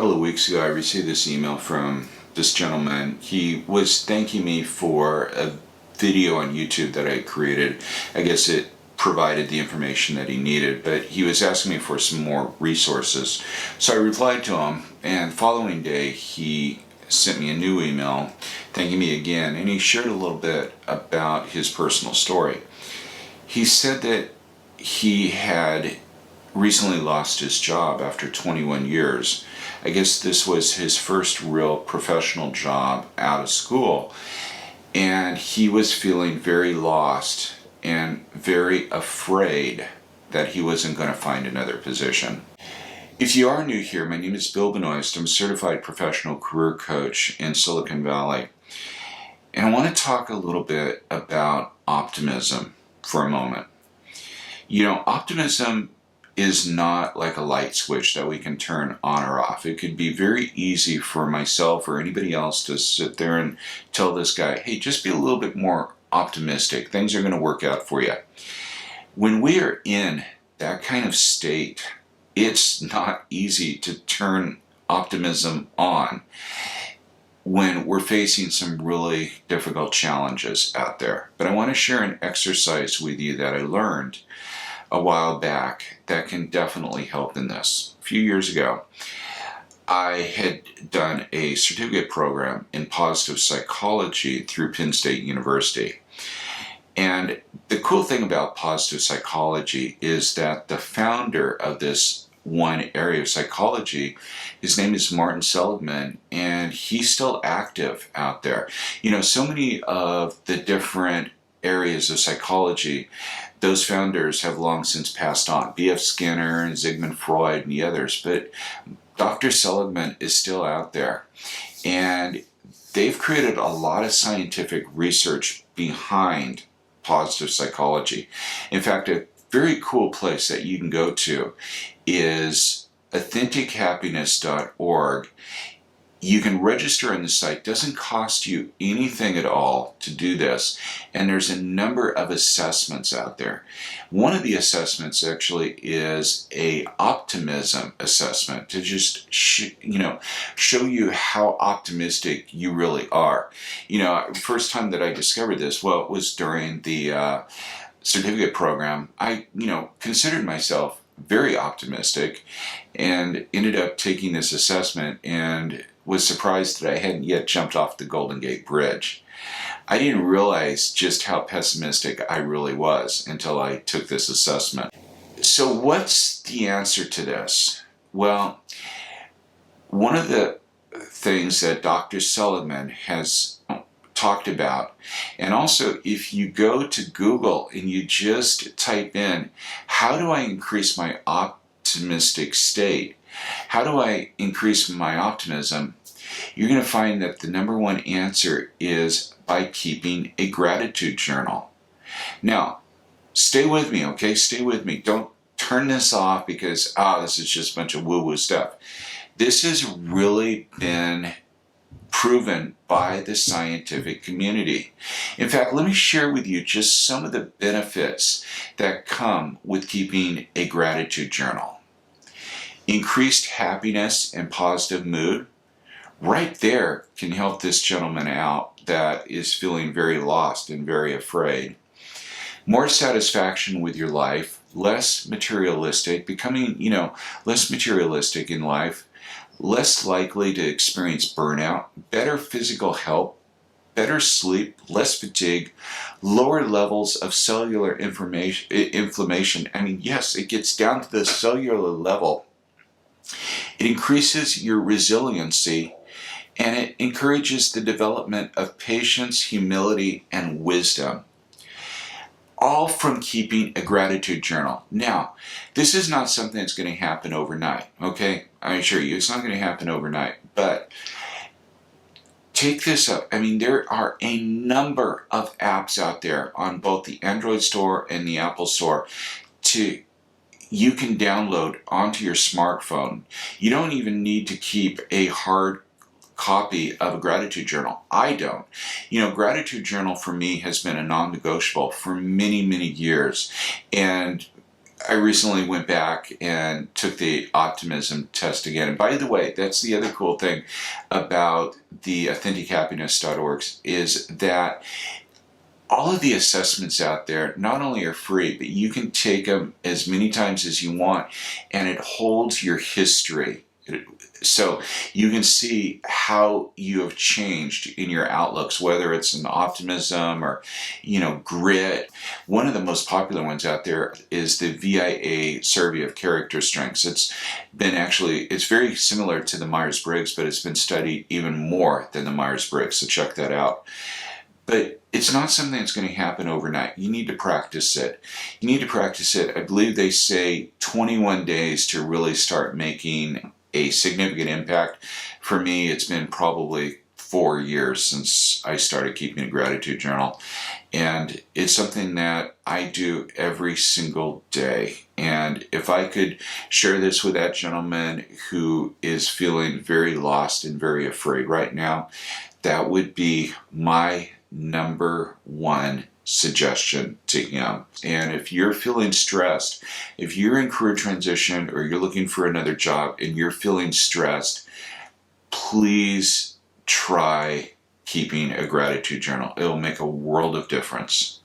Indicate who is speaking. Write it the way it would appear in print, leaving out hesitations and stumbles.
Speaker 1: couple of weeks ago, I received this email from this gentleman. He was thanking me for a video on YouTube that I created. I guess it provided the information that he needed, but he was asking me for some more resources. So I replied to him, and the following day he sent me a new email thanking me again, and he shared a little bit about his personal story. He said that he had recently lost his job after 21 years. I guess this was his first real professional job out of school, and he was feeling very lost and very afraid that he wasn't going to find another position. If you are new here, my name is Bill Benoist. I'm a certified professional career coach in Silicon Valley, and I want to talk a little bit about optimism for a moment. You know, optimism is not like a light switch that we can turn on or off. It could be very easy for myself or anybody else to sit there and tell this guy, hey, just be a little bit more optimistic. Things are going to work out for you. When we are in that kind of state, it's not easy to turn optimism on when we're facing some really difficult challenges out there. But I want to share an exercise with you that I learned a while back that can definitely help in this. A few years ago, I had done a certificate program in positive psychology through Penn State University. And the cool thing about positive psychology is that the founder of this one area of psychology, his name is Martin Seligman, and he's still active out there. You know, so many of the different areas of psychology, those founders have long since passed on. B.F. Skinner and Sigmund Freud and the others, but Dr. Seligman is still out there. And they've created a lot of scientific research behind positive psychology. In fact, a very cool place that you can go to is AuthenticHappiness.org. You can register on the site. Doesn't cost you anything at all to do this. And there's a number of assessments out there. One of the assessments actually is a optimism assessment to just show you how optimistic you really are. You know, first time that I discovered this, well, it was during the certificate program. I considered myself very optimistic and ended up taking this assessment and was surprised that I hadn't yet jumped off the Golden Gate Bridge. I didn't realize just how pessimistic I really was until I took this assessment. So what's the answer to this? Well, one of the things that Dr. Seligman has talked about, and also if you go to Google and you just type in, how do I increase my optimistic state? How do I increase my optimism? You're going to find that the number one answer is by keeping a gratitude journal. Now, stay with me, okay? Stay with me. Don't turn this off because, this is just a bunch of woo-woo stuff. This has really been proven by the scientific community. In fact, let me share with you just some of the benefits that come with keeping a gratitude journal. Increased happiness and positive mood. Right there can help this gentleman out that is feeling very lost and very afraid. More satisfaction with your life, less materialistic, becoming, less materialistic in life, less likely to experience burnout, better physical health, better sleep, less fatigue, lower levels of cellular inflammation. I mean, yes, it gets down to the cellular level. It increases your resiliency, and it encourages the development of patience, humility, and wisdom. All from keeping a gratitude journal. Now, this is not something that's going to happen overnight, okay? I assure you, it's not going to happen overnight, but take this up. I mean, there are a number of apps out there on both the Android store and the Apple store you can download onto your smartphone. You don't even need to keep a hard copy of a gratitude journal. I don't. Gratitude journal for me has been a non-negotiable for many, many years. And I recently went back and took the optimism test again. And by the way, that's the other cool thing about the AuthenticHappiness.org is that all of the assessments out there not only are free, but you can take them as many times as you want, and it holds your history. So you can see how you have changed in your outlooks, whether it's an optimism or, grit. One of the most popular ones out there is the VIA survey of character strengths. It's very similar to the Myers-Briggs, but it's been studied even more than the Myers-Briggs. So check that out. But it's not something that's going to happen overnight. You need to practice it. I believe they say 21 days to really start making a significant impact. For me, it's been probably 4 years since I started keeping a gratitude journal. And it's something that I do every single day. And if I could share this with that gentleman who is feeling very lost and very afraid right now, that would be my number one suggestion to him. And if you're feeling stressed, if you're in career transition or you're looking for another job and you're feeling stressed, please try keeping a gratitude journal. It'll make a world of difference.